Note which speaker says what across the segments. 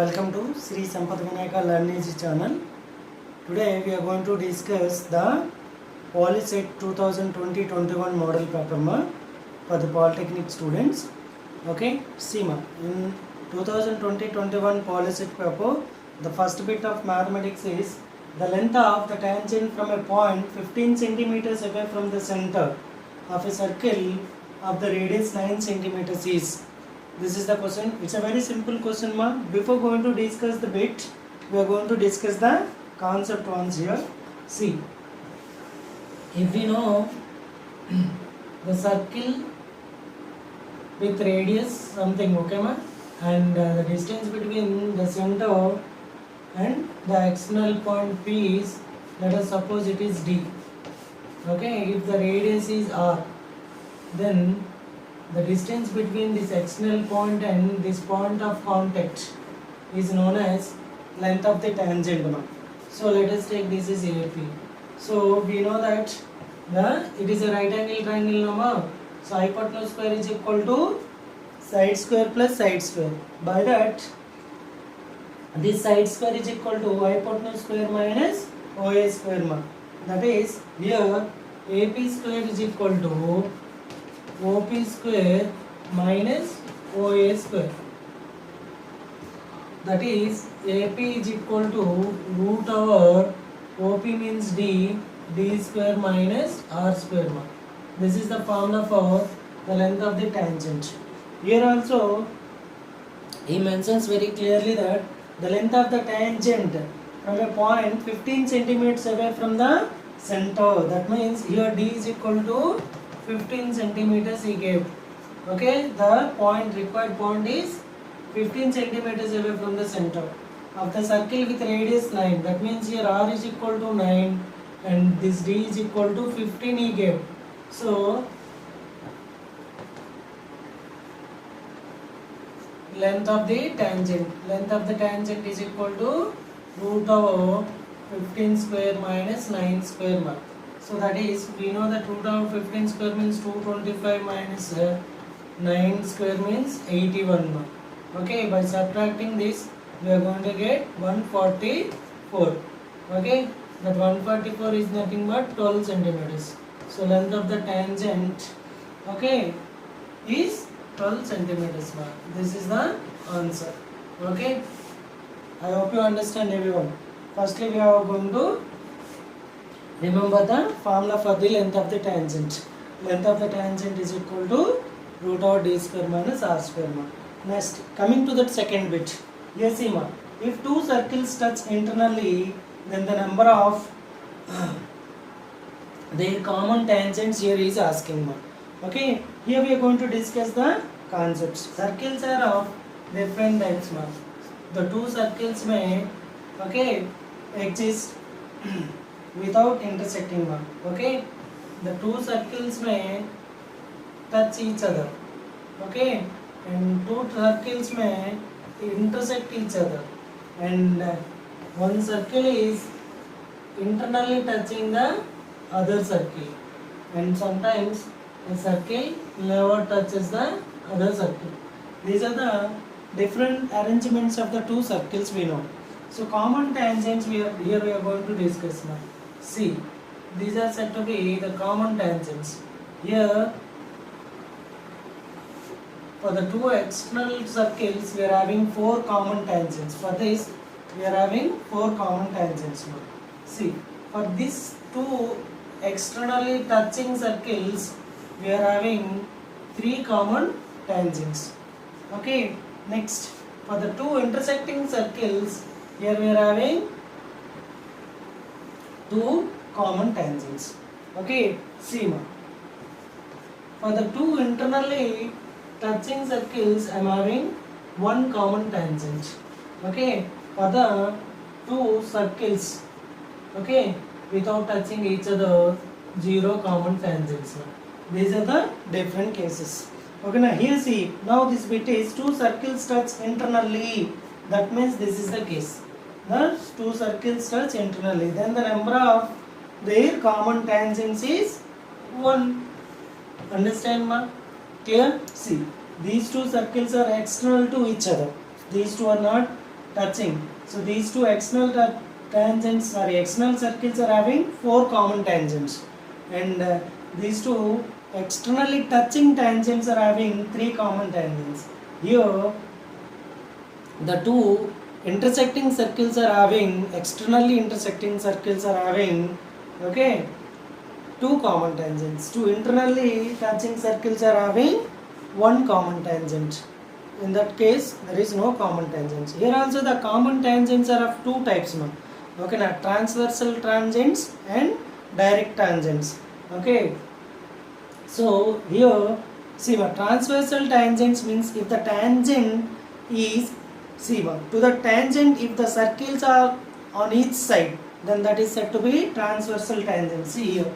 Speaker 1: Welcome to Sri Sampath Vinayaka Learning channel. Today we are going to discuss the Polyset 2020-21 model paper for the Polytechnic students. Okay, see in 2020-21 Polyset paper, the first bit of mathematics is the length of the tangent from a point 15 centimeters away from the center of a circle of the radius 9 centimeters is. This is the question. It's a very simple question Before going to discuss the bit, we are going to discuss the concept once here. See, if we know the circle with radius something, okay and the distance between the center and the external point P is, let us suppose it is D. Okay, if the radius is R, then the distance between this external point and this point of contact is known as length of the tangent. So let us take this is AP. So we know that it is a right angle triangle. So hypotenuse square is equal to side square plus side square. By that, this side square is equal to hypotenuse square minus OA square. That is, here AP square is equal to OP square minus OA square. That is, AP is equal to root over OP means D square minus R square. This is the formula for the length of the tangent. Here also, he mentions very clearly that the length of the tangent from a point 15 centimeters away from the center. That means here D is equal to 15 centimeters he gave. Okay, the required point is 15 centimeters away from the center of the circle with radius 9. That means here R is equal to 9 and this D is equal to 15 he gave. So length of the tangent is equal to root over 15 square minus 9 square. So that is, we know that root over 15 square means 225 minus 9 square means 81. Okay, by subtracting this, we are going to get 144. Okay, that 144 is nothing but 12 centimeters. So length of the tangent, okay, is 12 centimeters. This is the answer. Okay, I hope you understand everyone. Firstly, we are going to remember the formula for the length of the tangent. Length of the tangent is equal to root over D square minus R square. Next, coming to that second bit. Yes, if two circles touch internally, then the number of their common tangents here is asking. Okay, here we are going to discuss the concepts. Circles are of different types. The two circles may exist without intersecting. Okay, the two circles may touch each other. Okay, and two circles may intersect each other, and one circle is internally touching the other circle, and sometimes a circle never touches the other circle. These are the different arrangements of the two circles we know. So common tangents we are going to discuss now. See, these are said to be the common tangents. Here, for the two external circles, we are having 4 common tangents. For this, we are having 4 common tangents now. See, for these two externally touching circles, we are having 3 common tangents. Okay, next, for the two intersecting circles, here we are having 2 common tangents. Okay, see for the two internally touching circles, I am having 1 common tangent. Okay, for the two circles, okay, without touching each other, 0 common tangents. These are the different cases. Okay, now here see, now this bit is two circles touch internally. That means this is the case. The two circles touch internally. Then the number of their common tangents is 1. Understand Clear? See, these two circles are external to each other. These two are not touching. So these two external external circles are having 4 common tangents, and these two externally touching tangents are having 3 common tangents. Here the two intersecting circles are having, externally intersecting circles are having, okay, 2 common tangents. Two internally touching circles are having 1 common tangent. In that case, there is no common tangents. Here also the common tangents are of 2 types now. Okay, now transversal tangents and direct tangents. Okay, so here see what transversal tangents means. If the tangent is, see what, to the tangent, if the circles are on each side, then that is said to be transversal tangent. See here,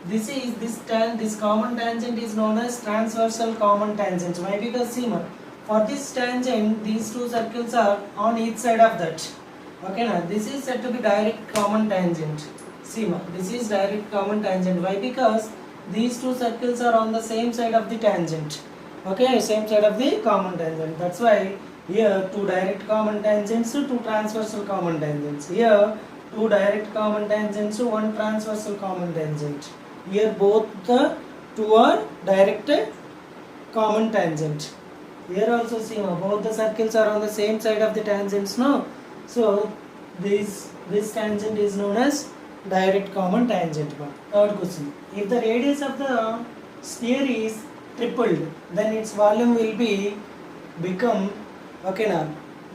Speaker 1: this common tangent is known as transversal common tangent. Why? Because see what, for this tangent these two circles are on each side of that. Okay, now this is said to be direct common tangent. See ma, this is direct common tangent. Why? Because these two circles are on the same side of the tangent. Okay, same side of the common tangent. That's why here 2 direct common tangents, 2 transversal common tangents. Here 2 direct common tangents, 1 transversal common tangent. Here both the 2 are direct common tangent. Here also see both the circles are on the same side of the tangents, no? So this tangent is known as direct common tangent. Third question, if the radius of the sphere is tripled, then its volume will become, okay, now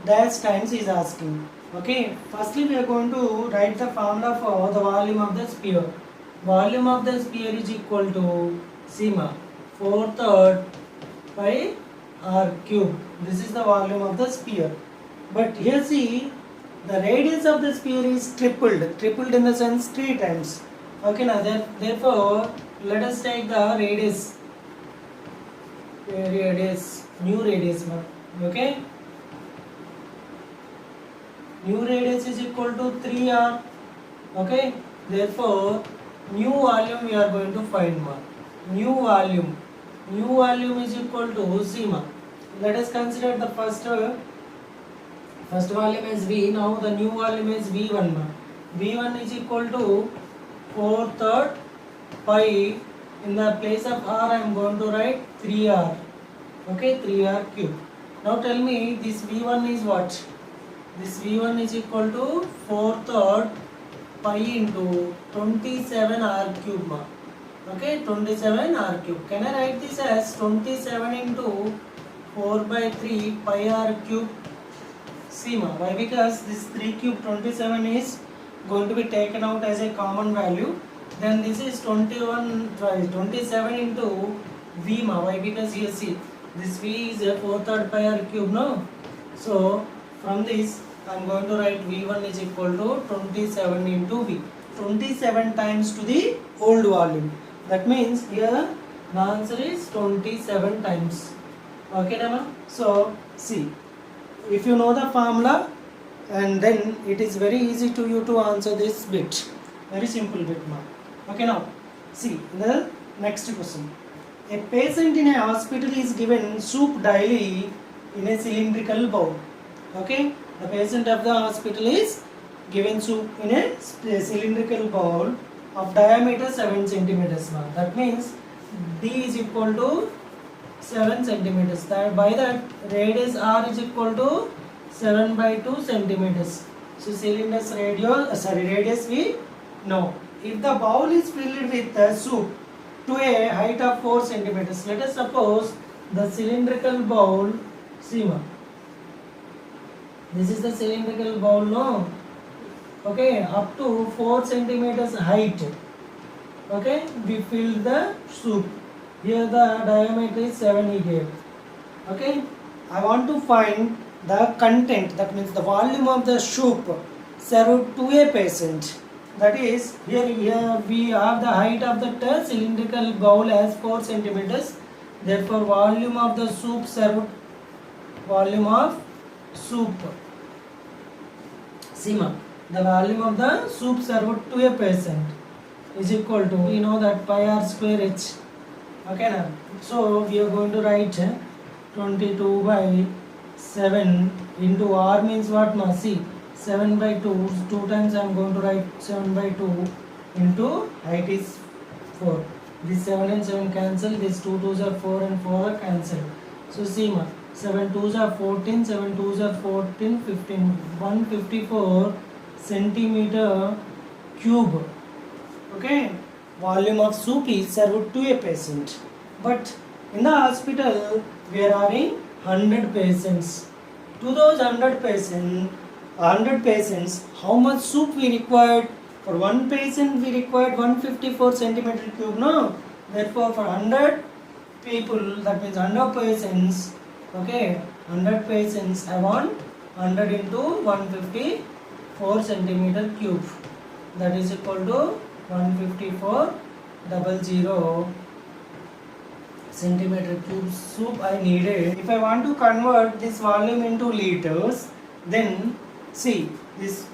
Speaker 1: dash times is asking. Okay, firstly we are going to write the formula for the volume of the sphere. Volume of the sphere is equal to sigma 4/3 pi r cube. This is the volume of the sphere. But here see, the radius of the sphere is tripled in the sense 3 times. Okay, now therefore let us take the radius, new radius. Okay, new radius is equal to 3r. Okay, therefore new volume we are going to find. New volume is equal to sigma. Let us consider the first volume as V. Now the new volume is V1. V1 is equal to 4/3 pi. In the place of R I am going to write 3r. Okay, 3r cube. Now tell me, this V1 is what? This V1 is equal to 4/3 pi into 27r cube. Okay, 27r cube. Can I write this as 27 into 4/3 pi r cube? Sigma. Why? Because this 3 cube 27 is going to be taken out as a common value. Then this is 27 into V. Why? Because here see, this V is a 4/3 pi r cube, no? So from this I am going to write V1 is equal to 27 into V. 27 times to the old volume. That means here the answer is 27 times. Okay, Nama? So see, if you know the formula, and then it is very easy to you to answer this bit. Very simple bit. Okay, now see the next question. A patient in a hospital is given soup daily in a cylindrical bowl. Okay, the patient of the hospital is given soup in a cylindrical bowl of diameter 7 centimeters. That means D is equal to 7 centimeters. That by that radius R is equal to 7/2 centimeters. So cylinder's radius we know. If the bowl is filled with soup to a height of 4 centimeters, let us suppose the cylindrical bowl, see, this is the cylindrical bowl, no? Okay, up to 4 centimeters height. Okay, we filled the soup. Here the diameter is 7 he gave. Okay, I want to find the content, that means the volume of the soup served to a patient. That is, here we have the height of the cylindrical bowl as 4 centimeters. Therefore, volume of the soup served, volume of soup, Sima, the volume of the soup served to a patient is equal to, we know that pi r square h. Okay, now, so we are going to write 22/7 into r means what ma? See, 7 by 2, 2 times I am going to write 7 by 2 into height is 4. This 7 and 7 cancel, this 2 2s are 4 and 4 are cancelled. So see ma, 7 2s are 14, 7 2s are 14, 15, 154 centimeter cube. Okay, volume of soup is served to a patient. But in the hospital, we are having 100 patients. To those 100 patients, how much soup we required? For one patient, we required 154 centimeter cube. No, therefore, for 100 people, that means 100 patients. Okay, 100 patients, I want 100 into 154 centimeter cube. That is equal to 154,000 centimeter cube soup I needed. If I want to convert this volume into liters, then see this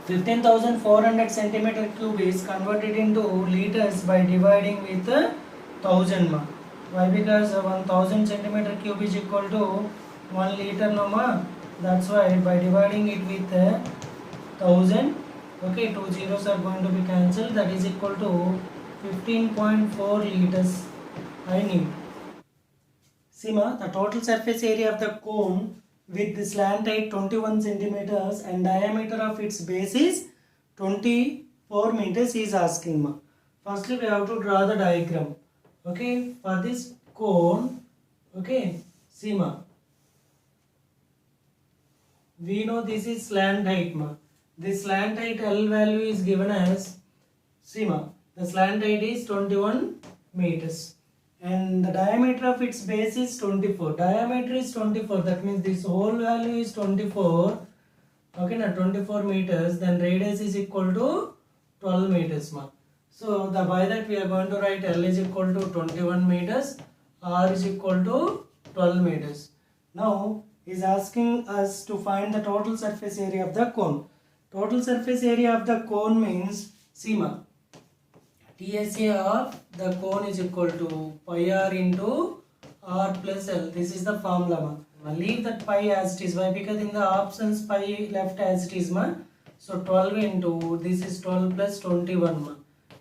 Speaker 1: 15,400 centimeter cube is converted into liters by dividing with 1000 ma. Why? Because 1000 centimeter cube is equal to 1 liter no ma. That's why by dividing it with 1000, okay, 2 zeros are going to be cancelled. That is equal to 15.4 liters I need. See ma, the total surface area of the cone with the slant height 21 centimeters and diameter of its base is 24 meters is asking ma. Firstly, we have to draw the diagram. Okay, for this cone, okay, see ma, we know this is slant height ma. This slant height L value is given as, see ma, the slant height is 21 meters and the diameter of its base is 24. Diameter is 24, that means this whole value is 24. Okay, now 24 meters, then radius is equal to 12 meters ma. So by that we are going to write L is equal to 21 meters, R is equal to 12 meters. Now is asking us to find the total surface area of the cone. Total surface area of the cone means, see ma, TSA of the cone is equal to pi r into r plus L. This is the formula ma. Now leave that pi as it is. Why? Because in the options pi left as it is ma. So 12 into, this is 12 plus 21 ma.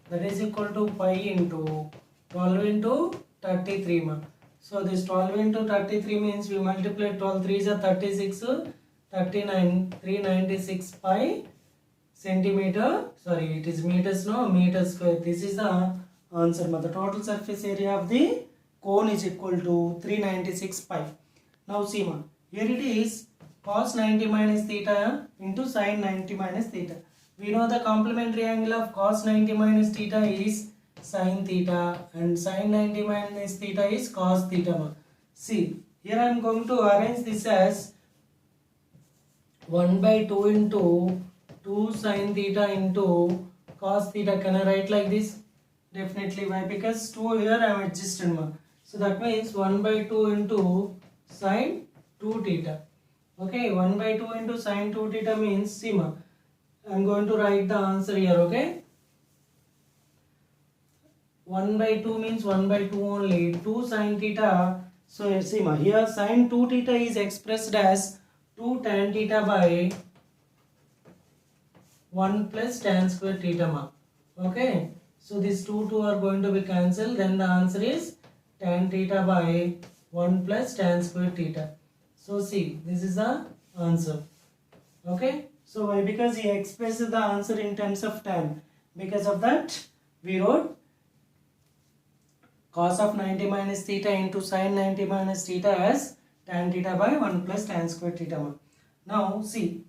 Speaker 1: That is equal to pi into 12 into 33 ma. So this 12 into 33 means we multiply 12 3s are 36, 39, 396 pi centimeter, sorry, it is meters, no, meter square. This is the answer. The total surface area of the cone is equal to 396 pi. Now see ma, here it is cos 90 minus theta into sin 90 minus theta. We know the complementary angle of cos 90 minus theta is sin theta and sin 90 minus theta is cos theta ma. See, here I am going to arrange this as 1 by 2 into 2 sin theta into cos theta. Can I write like this? Definitely. Why? Because 2 here I am adjusted ma. So that means 1 by 2 into sin 2 theta. Okay, 1 by 2 into sin 2 theta means, see ma, I am going to write the answer here. Okay, 1 by 2 means 1 by 2 only, 2 sin theta. So see ma, here sin 2 theta is expressed as 2 tan theta by 1 plus tan square theta ma. Okay, so these 2 are going to be cancelled, then the answer is tan theta by 1 plus tan square theta. So see, this is the answer. Okay, so why? Because he expressed the answer in terms of tan. Because of that we wrote cos of 90 minus theta into sin 90 minus theta as tan theta by 1 plus tan square theta ma. Now see,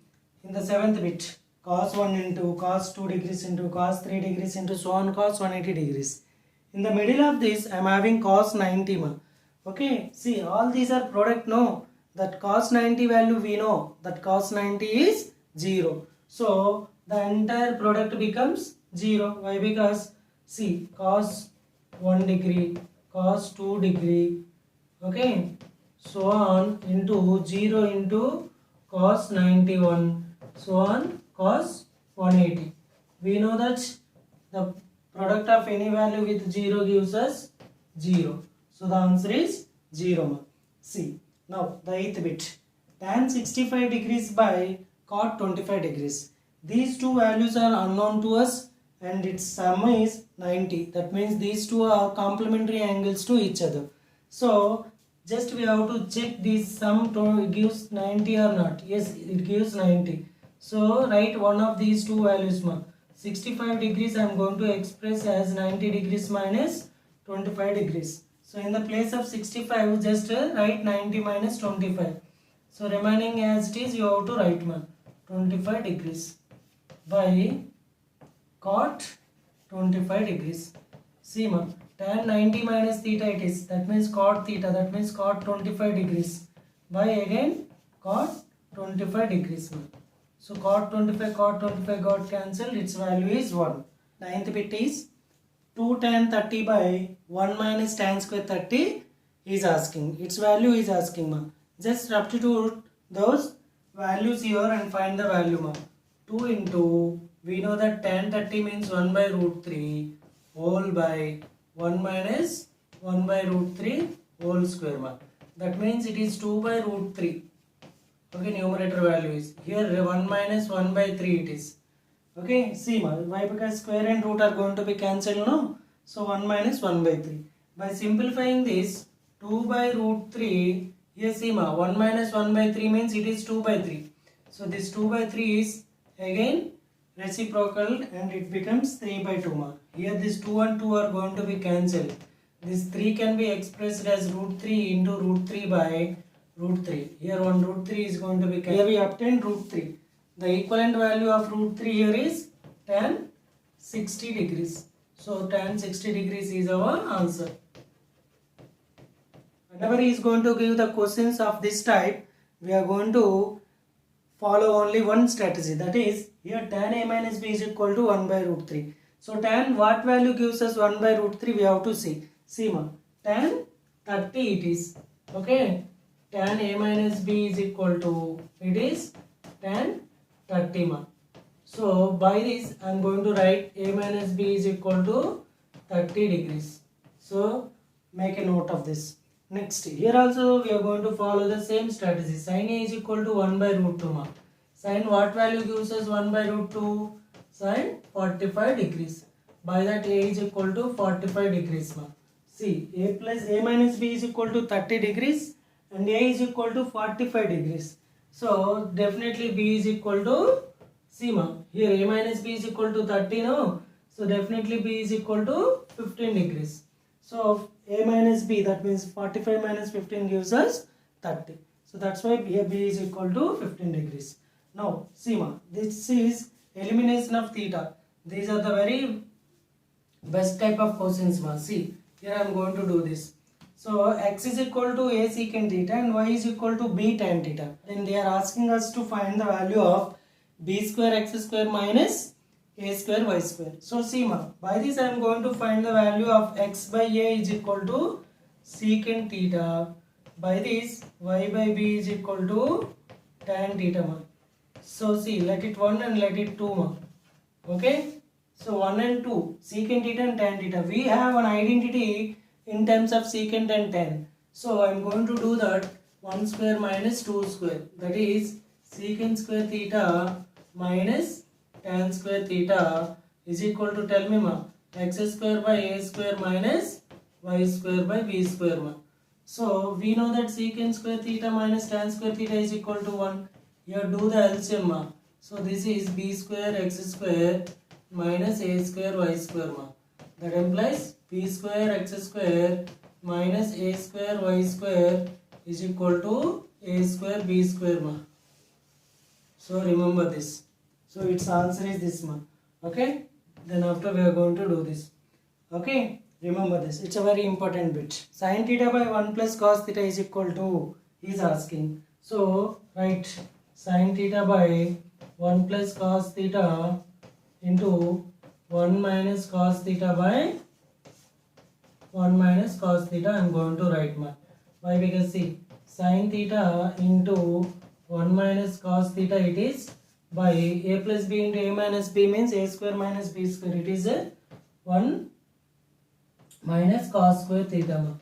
Speaker 1: in the 7th bit, cos 1 into cos 2 degrees into cos 3 degrees into so on cos 180 degrees. In the middle of this I am having cos 90 ma. Okay, see, all these are product, no, that cos 90 value we know that cos 90 is 0. So the entire product becomes 0. Why? Because see, cos 1 degree, cos 2 degree, okay, so on into 0 into cos 91, so on cos 180. We know that the product of any value with 0 gives us 0. So the answer is 0 ma. See, Now the 8th bit, tan 65 degrees by cot 25 degrees. These two values are unknown to us and its sum is 90. That means these two are complementary angles to each other. So just we have to check this sum to gives 90 or not. Yes, it gives 90. So write one of these two values. 65 degrees I am going to express as 90 degrees minus 25 degrees. So in the place of 65 just write 90 minus 25. So remaining as it is you have to write 25 degrees by cot 25 degrees. See tan 90 minus theta it is, that means cot theta, that means cot 25 degrees by again cot 25 degrees. So cot 25 got cancelled, its value is 1. 9th bit is 2 tan 30 by 1 minus tan square 30 is asking, its value is asking. Just substitute those values here and find the value. 2 into, we know that tan 30 means 1 by root 3 whole by 1 minus 1 by root 3 whole square. That means it is 2 by root 3. Okay, numerator value is here 1 minus 1 by 3 it is. Okay, see why, because square and root are going to be cancelled, no? So 1 minus 1 by 3. By simplifying this, 2 by root 3, here see 1 minus 1 by 3 means it is 2 by 3. So this 2 by 3 is again reciprocal and it becomes 3 by 2. Here this 2 and 2 are going to be cancelled. This 3 can be expressed as root 3 into root 3 by root 3. Here one root 3 is going to be cancelled. Here we obtain root 3. The equivalent value of root 3 here is tan 60 degrees. So tan 60 degrees is our answer. Whenever he is going to give the questions of this type, we are going to follow only one strategy, that is here tan a minus b is equal to 1 by root 3. So tan what value gives us 1 by root 3 we have to see. See tan 30 it is. Okay, tan a minus b is equal to, it is tan 30 . So by this I am going to write a minus b is equal to 30 degrees. So make a note of this. Next, here also we are going to follow the same strategy. Sin a is equal to 1 by root 2. Sin what value gives us 1 by root 2? Sin 45 degrees. By that a is equal to 45 degrees. See, a plus a minus b is equal to 30 degrees and a is equal to 45 degrees. So definitely b is equal to, see here a minus b is equal to 30, no? So definitely b is equal to 15 degrees. So a minus b, that means 45 minus 15 gives us 30. So that's why here b is equal to 15 degrees. Now see this is elimination of theta. These are the very best type of questions. See, here I am going to do this. So x is equal to a secant theta and y is equal to b tan theta. Then they are asking us to find the value of b square x square minus a square y square. So see by this I am going to find the value of x by a is equal to secant theta. By this y by b is equal to tan theta. So see, let it 1 and let it 2. Okay, so 1 and 2 secant theta and tan theta. We have an identity in terms of secant and tan. So I am going to do that 1 square minus 2 square, that is secant square theta minus tan square theta is equal to, tell me x square by a square minus y square by b square. So we know that secant square theta minus tan square theta is equal to 1. Here do the LCM. So this is b square x square minus a square y square. That implies b square x square minus a square y square is equal to a square b square. So remember this. So its answer is this one. Okay, then after we are going to do this. Okay, remember this, it's a very important bit. Sin theta by 1 plus cos theta is equal to, he is asking. So write sin theta by 1 plus cos theta into 1 minus cos theta by 1 minus cos theta. I am going to write why, because see sin theta into 1 minus cos theta it is by a plus b into a minus b means a square minus b square. It is a 1 minus cos square theta.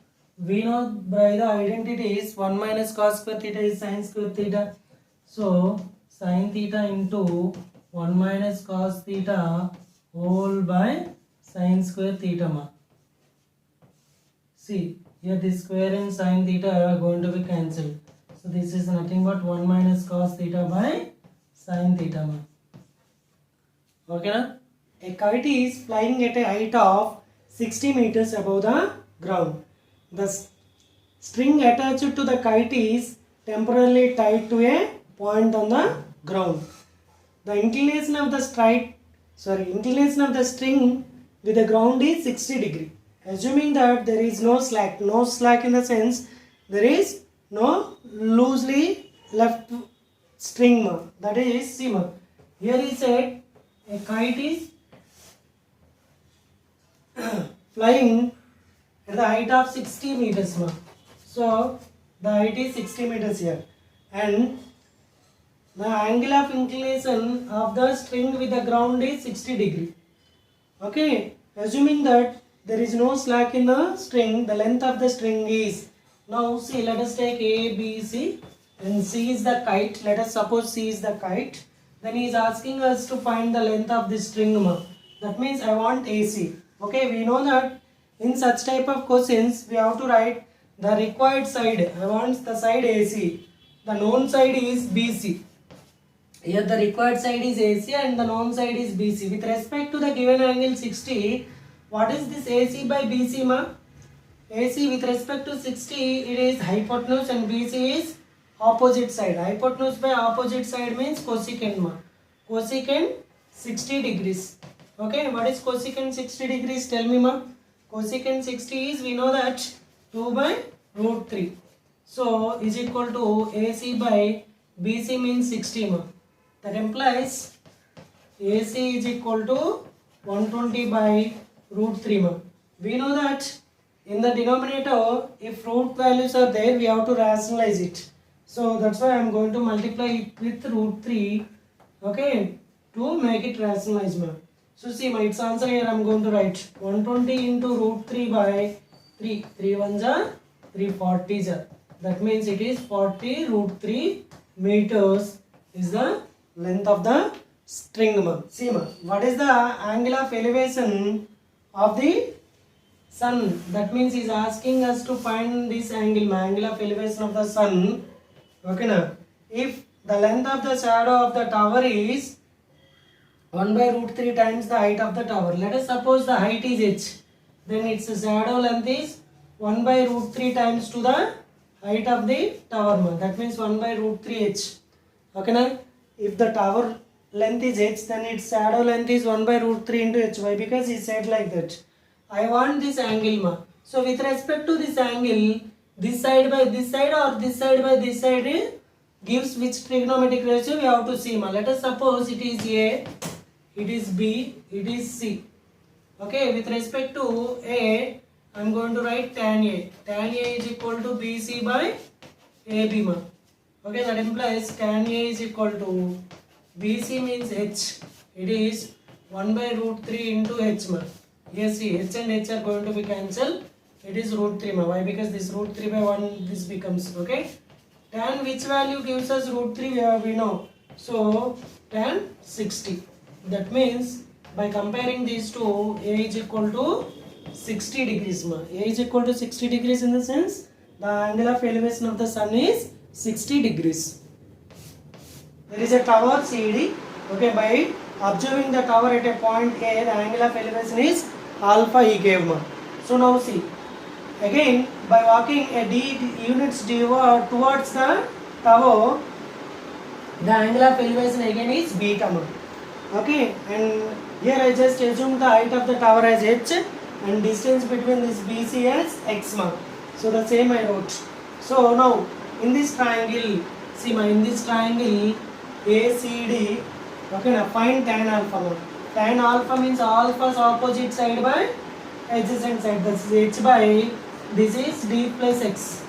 Speaker 1: we know by the identities 1 minus cos square theta is sin square theta. So sin theta into 1 minus cos theta whole by sin square theta ma. See, here this square and sin theta are going to be cancelled. So this is nothing but 1 minus cos theta by sin theta ma. Okay na? A kite is flying at a height of 60 meters above the ground. The string attached to the kite is temporarily tied to a point on the ground. The inclination of the string with the ground is 60 degree. Assuming that there is no slack in the sense there is no loosely left string ma. That is C ma. Here he said a kite is flying at the height of 60 meters ma. So the height is 60 meters here, and the angle of inclination of the string with the ground is 60 degree. Okay, assuming that there is no slack in the string, the length of the string is, now see, let us take A, B, C, and C is the kite. Let us suppose C is the kite. Then he is asking us to find the length of the string ma. That means I want AC. Okay, we know that in such type of questions we have to write the required side. I want the side AC. The known side is BC. Here the required side is AC and the known side is BC. With respect to the given angle 60, what is this AC by BC ma? AC with respect to 60, it is hypotenuse, and BC is opposite side. Hypotenuse by opposite side means cosecant ma. Cosecant 60 degrees. Okay, what is cosecant 60 degrees? Tell me ma. Cosecant 60 is, we know that 2 by root 3. So is equal to AC by BC means 60 ma. That implies AC is equal to 120 by root 3 ma. We know that in the denominator, if root values are there, we have to rationalize it. So that's why I am going to multiply it with root 3, okay, to make it rationalize ma. So see my its answer here I am going to write 120 into root 3 by 3. 3 ones are 340s are. That means it is 40 root 3 meters is the length of the string ma. See ma, what is the angle of elevation of the sun? That means he is asking us to find this angle ma, angle of elevation of the sun. Okay na? If the length of the shadow of the tower is 1 by root 3 times the height of the tower. Let us suppose the height is h. Then its shadow length is 1 by root 3 times to the height of the tower ma. That means 1 by root 3 h. Okay na? If the tower length is h, then its shadow length is 1 by root 3 into h. Why? Because he said like that. I want this angle ma. So with respect to this angle, this side by this side or this side by this side gives which trigonometric ratio we have to see ma. Let us suppose it is A, it is B, it is C. Okay, with respect to A, I am going to write tan A. Tan A is equal to BC by AB ma. Okay, that implies tan A is equal to BC means H. It is 1 by root 3 into H ma. Yes, see, H and H are going to be cancelled. It is root 3 ma. Why? Because this root 3 by 1 this becomes, okay. Tan which value gives us root 3 we know. So tan 60. That means by comparing these two, A is equal to 60 degrees ma. A is equal to 60 degrees in the sense the angle of elevation of the sun is 60 degrees. There is a tower CD. Okay, by observing the tower at a point A, the angle of elevation is alpha he gave ma. So now see, again by walking a d units towards the tower, the angle of elevation again is beta ma. Okay, and here I just assume the height of the tower as h and distance between this BC as x ma. So the same I wrote. So now in this triangle, see ma, in this triangle ACD, okay now find tan alpha ma. Tan alpha means alpha's opposite side by adjacent side. This is h by, this is d plus x.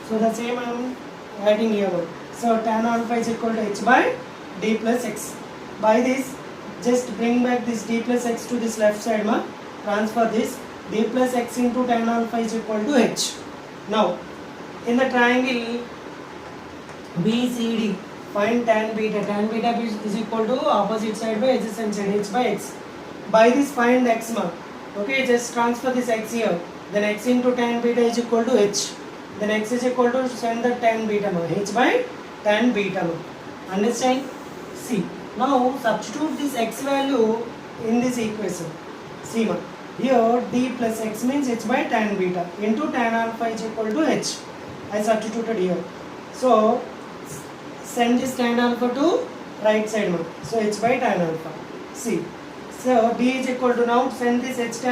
Speaker 1: So the same I am writing here. So tan alpha is equal to h by d plus x. By this, just bring back this d plus x to this left side ma. Transfer this, d plus x into tan alpha is equal to h. Now, in the triangle BCD, find tan beta. Tan beta is equal to opposite side by adjacent side, h by x. By this find x mark. Okay, just transfer this x here. Then x into tan beta is equal to h. Then x is equal to send the tan beta mark, h by tan beta mark. Understand? See. Now substitute this x value in this equation. See mark. Here d plus x means h by tan beta into tan alpha is equal to h. I substituted here. So send this tan alpha to right side mark. So h by tan alpha. See. So d is equal to, now send this h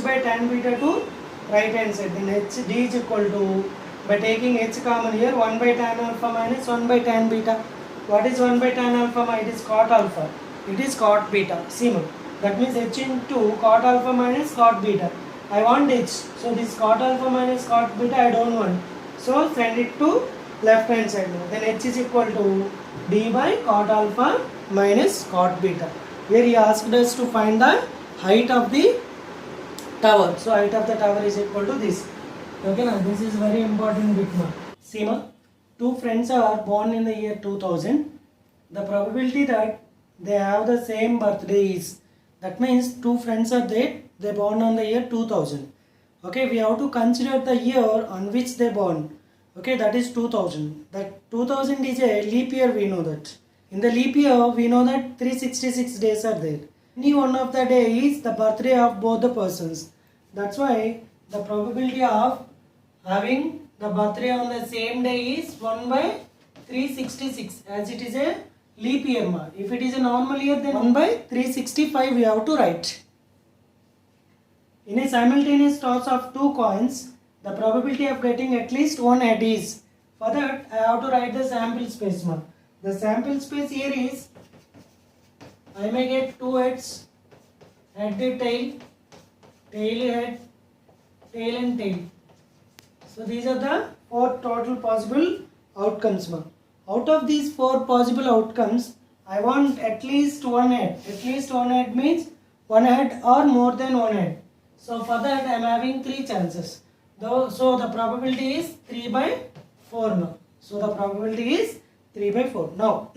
Speaker 1: by tan beta to right hand side. Then h d is equal to, by taking h common here, 1 by tan alpha minus 1 by tan beta. What is 1 by tan alpha? It is cot alpha. It is cot beta. See mark. That means h into cot alpha minus cot beta. I want h. So this cot alpha minus cot beta I don't want. So send it to left hand side. Then h is equal to d by cot alpha minus cot beta. Here he asked us to find the height of the tower. So height of the tower is equal to this. Okay, now this is very important bit now. See ma, two friends are born in the year 2000. The probability that they have the same birthday is, that means two friends are there, they born on the year 2000. Okay, we have to consider the year on which they born. Okay, that is 2000. That 2000 is a leap year, we know that. In the leap year, we know that 366 days are there. Any one of the day is the birthday of both the persons. That's why the probability of having the birthday on the same day is 1 by 366, as it is a leap year. If it is a normal year, then 1 by 365 we have to write. In a simultaneous toss of two coins, the probability of getting at least one head is. For that, I have to write the sample space. The sample space here is, I may get two heads, head, tail, tail, head, tail and tail. So these are the four total possible outcomes. Out of these four possible outcomes, I want at least one head. At least one head means one head or more than one head. So for that I am having three chances. So the probability is 3 by 4 now. So the probability is 3 by 4. Now,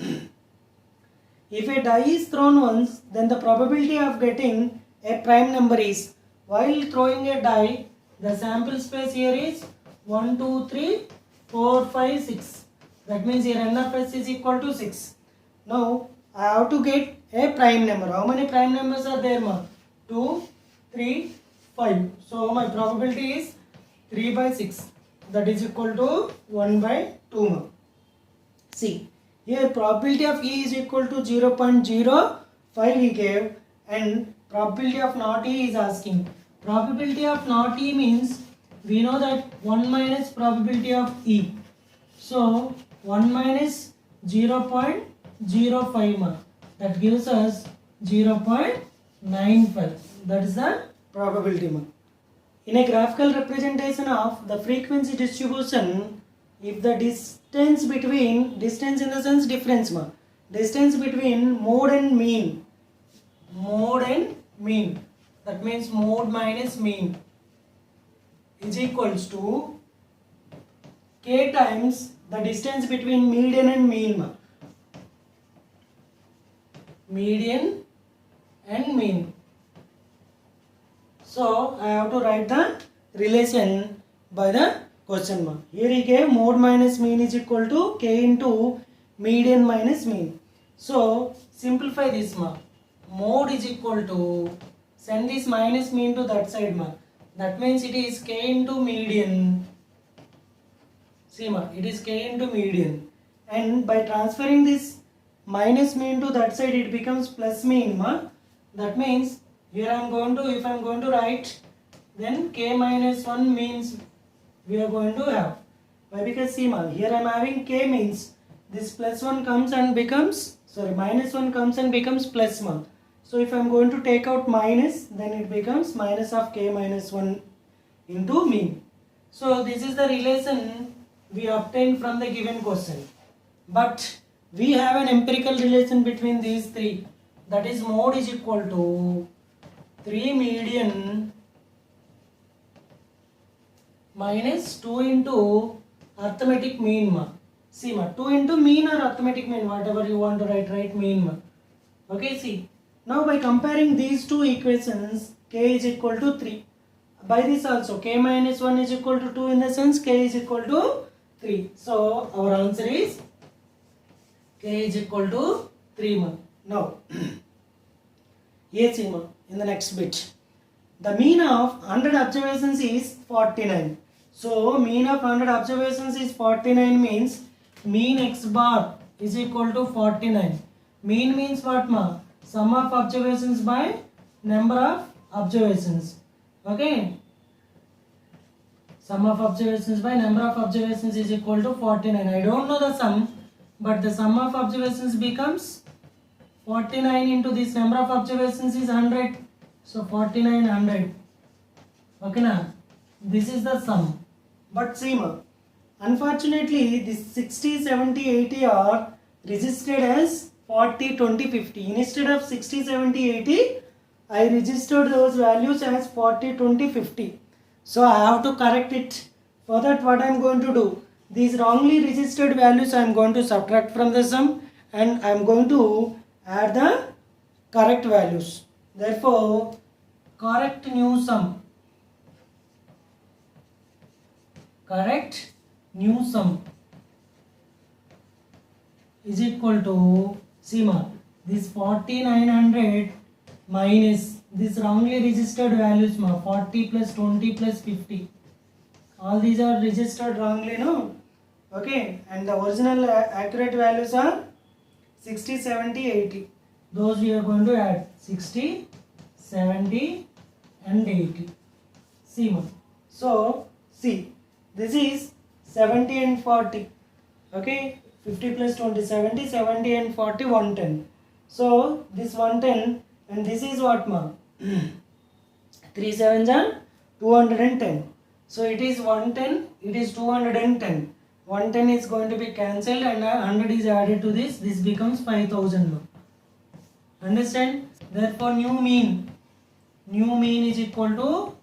Speaker 1: if a die is thrown once, then the probability of getting a prime number is, while throwing a die, the sample space here is 1, 2, 3, 4, 5, 6. That means here n of s is equal to 6. Now, I have to get a prime number. How many prime numbers are there, ma? 2, 3, 5. So, my probability is 3 by 6. That is equal to 1 by 2, ma. See, here probability of E is equal to 0.05 he gave, and probability of not E is asking. Probability of not E means, we know that 1 minus probability of E. So 1 minus 0.05, that gives us 0.95. That is the probability. In a graphical representation of the frequency distribution, if the distance in the sense difference, distance between mode and mean, that means mode minus mean, is equals to k times the distance between median and mean. Median and mean. So I have to write the relation by the question mark. Here he gave mode minus mean is equal to k into median minus mean. So simplify this mark. Mode is equal to, send this minus mean to that side mark. That means it is k into median. See mark, it is k into median. And by transferring this minus mean to that side, it becomes plus mean mark. That means here I am going to, if I am going to write, then k minus 1 means we are going to have. Why? Because see ma, here I am having k means this plus 1 comes and becomes, minus 1 comes and becomes plus 1. So if I am going to take out minus, then it becomes minus of k minus 1 into mean. So this is the relation we obtained from the given question. But we have an empirical relation between these three. That is mode is equal to 3 median minus 2 into arithmetic mean ma. See ma, 2 into mean or arithmetic mean, whatever you want to write mean ma. Okay, see. Now by comparing these two equations, k is equal to 3. By this also, k minus 1 is equal to 2 in the sense k is equal to 3. So our answer is k is equal to 3 ma. Now, yes ma, in the next bit. The mean of 100 observations is 49. So mean of 100 observations is 49 means mean x bar is equal to 49. Mean means what ma? Sum of observations by number of observations. Okay. Sum of observations by number of observations is equal to 49. I don't know the sum, but the sum of observations becomes 49 into this number of observations is 100. So 49 100. Okay na? This is the sum. But see ma, unfortunately this 60, 70, 80 are registered as 40, 20, 50. Instead of 60, 70, 80, I registered those values as 40, 20, 50. So I have to correct it. For that what I am going to do? These wrongly registered values I am going to subtract from the sum and I am going to add the correct values. Therefore, correct new sum. Correct new sum is equal to, see ma, this 4900 minus this wrongly registered values ma, 40 plus 20 plus 50. All these are registered wrongly, no? Okay, and the original accurate values are 60, 70, 80. Those we are going to add 60, 70 and 80. See ma. So, see, this is 70 and 40. Okay, 50 plus 20, 70, 70 and 40, 110. So, this 110 and this is what ma? 3 sevens are 210. So, it is 110, it is 210. 110 is going to be cancelled and 100 is added to this. This becomes 5000 ma. Understand? Therefore, new mean is equal to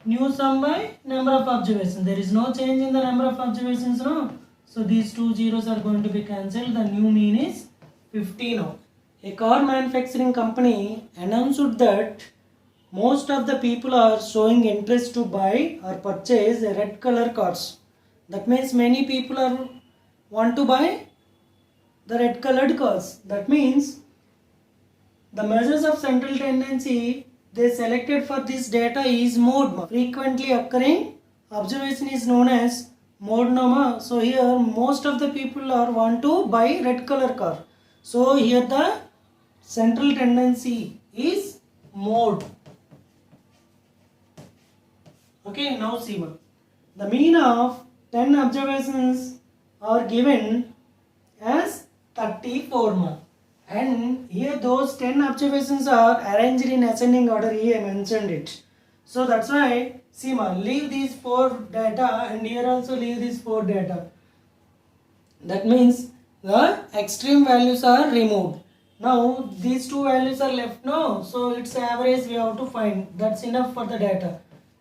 Speaker 1: new sum by number of observations. There is no change in the number of observations, no? So these two zeros are going to be cancelled. The new mean is 50 now. A car manufacturing company announced that most of the people are showing interest to buy or purchase red color cars. That means many people want to buy the red colored cars. That means the measures of central tendency they selected for this data is mode. Frequently occurring observation is known as mode nama. So here most of the people want to buy red color car. So here the central tendency is mode. Okay, now see ma. The mean of 10 observations are given as 34 ma. And here those 10 observations are arranged in ascending order. Here I mentioned it. So that's why, see ma, leave these 4 data and here also leave these 4 data. That means the extreme values are removed. Now these 2 values are left, no? So its average we have to find. That's enough for the data.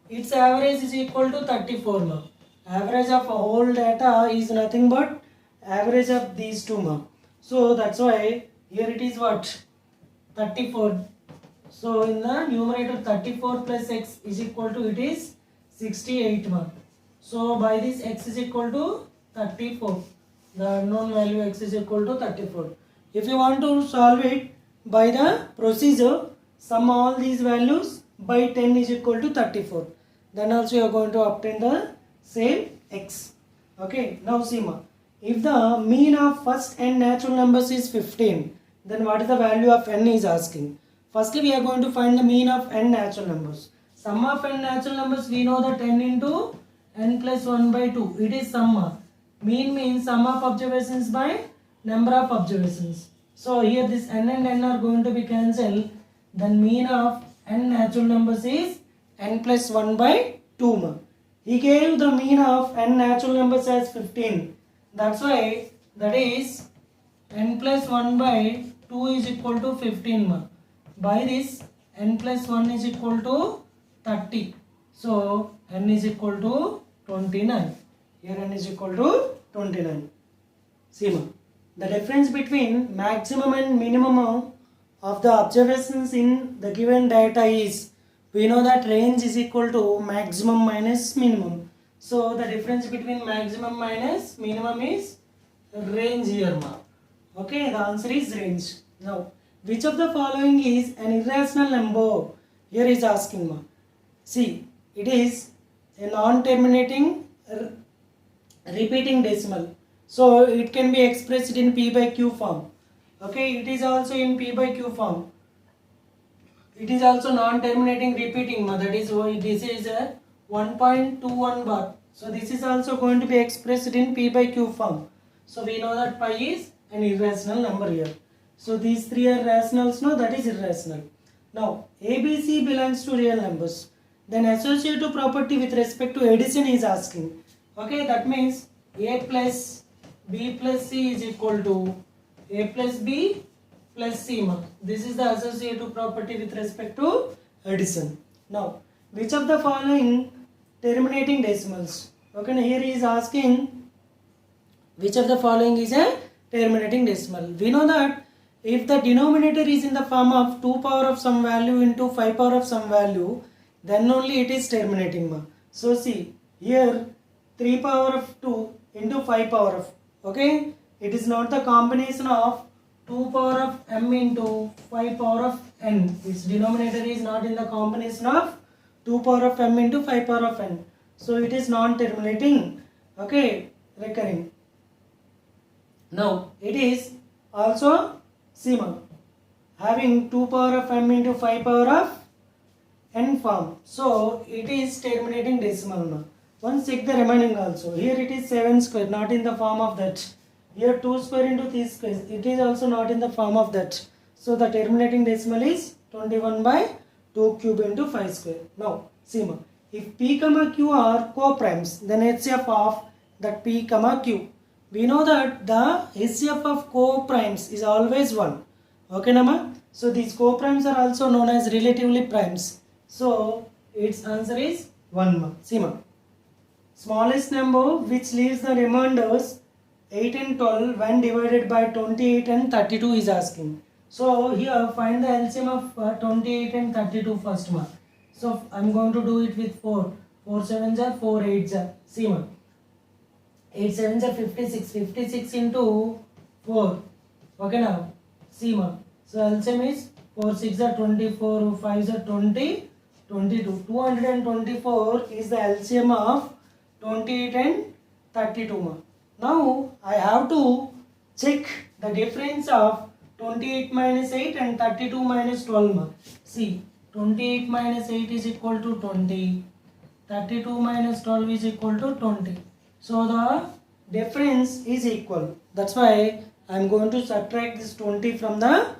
Speaker 1: Its average is equal to 34 ma. Average of whole data is nothing but average of these 2 ma. So that's why here it is what? 34. So in the numerator 34 plus x is equal to, it is 68 ma. So by this x is equal to 34. The unknown value x is equal to 34. If you want to solve it by the procedure, sum all these values by 10 is equal to 34. Then also you are going to obtain the same x. Okay, now see ma. If the mean of first n natural numbers is 15, then what is the value of n is asking. Firstly, we are going to find the mean of n natural numbers. Sum of n natural numbers, we know that n into n plus 1 by 2. It is sum. Mean means sum of observations by number of observations. So here this n and n are going to be cancelled. Then mean of n natural numbers is n plus 1 by 2. He gave the mean of n natural numbers as 15. That's why that is n plus 1 by 2 is equal to 15 ma. By this n plus 1 is equal to 30. So n is equal to 29. Here n is equal to 29. See ma, the difference between maximum and minimum of the observations in the given data is, we know that range is equal to maximum minus minimum. So the difference between maximum minus minimum is range here ma. Okay, the answer is range. Now, which of the following is an irrational number? Here is asking ma. See, it is a non-terminating repeating decimal. So it can be expressed in p by q form. Okay, it is also in p by q form. It is also non-terminating repeating, that is why this is a 1.21 bar. So this is also going to be expressed in p by q form. So we know that pi is an irrational number here. So these three are rationals, no, that is irrational. Now ABC belongs to real numbers. Then associative property with respect to addition is asking. Okay, that means a plus b plus c is equal to a plus b plus c. This is the associative property with respect to addition. Now, which of the following terminating decimals? Okay, now here he is asking which of the following is a terminating decimal. We know that if the denominator is in the form of 2 power of some value into 5 power of some value, then only it is terminating. So see, here 3 power of 2 into 5 power of, okay, it is not the combination of 2 power of m into 5 power of n. Its denominator is not in the combination of 2 power of m into 5 power of n. So it is non-terminating, okay, recurring. Now it is also CMA, having 2 power of m into 5 power of n form. So it is terminating decimal. Once check the remaining also. Here it is 7 square, not in the form of that. Here 2 square into 3 square, it is also not in the form of that. So the terminating decimal is 21 by 2 cube into 5 square. Now, see, if p comma q are co-primes, then HCF of that p comma q. We know that the HCF of co-primes is always 1. Okay, Nama? So these co-primes are also known as relatively primes. So its answer is 1. See, smallest number which leaves the remainders 8 and 12 when divided by 28 and 32 is asking. So here find the LCM of 28 and 32 first. So I'm going to do it with 4. 4 7s are 4 8s are. See, 8 7s are 56. 56 into 4. Okay now. See, so LCM is 4 6 are 24. 5s are 20. 22. 224 is the LCM of 28 and 32. Now I have to check the difference of 28 minus 8 and 32 minus 12. See, 28 minus 8 is equal to 20. 32 minus 12 is equal to 20. So the difference is equal. That's why I am going to subtract this 20 from the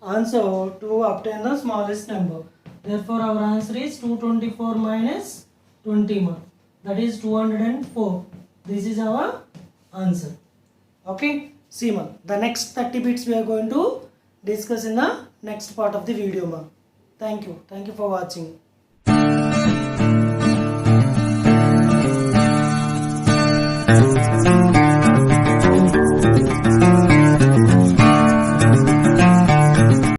Speaker 1: answer to obtain the smallest number. Therefore our answer is 224 minus 20. That is 204. This is our answer. Okay, see, the next 30 bits we are going to discuss in the next part of the video. Thank you for watching.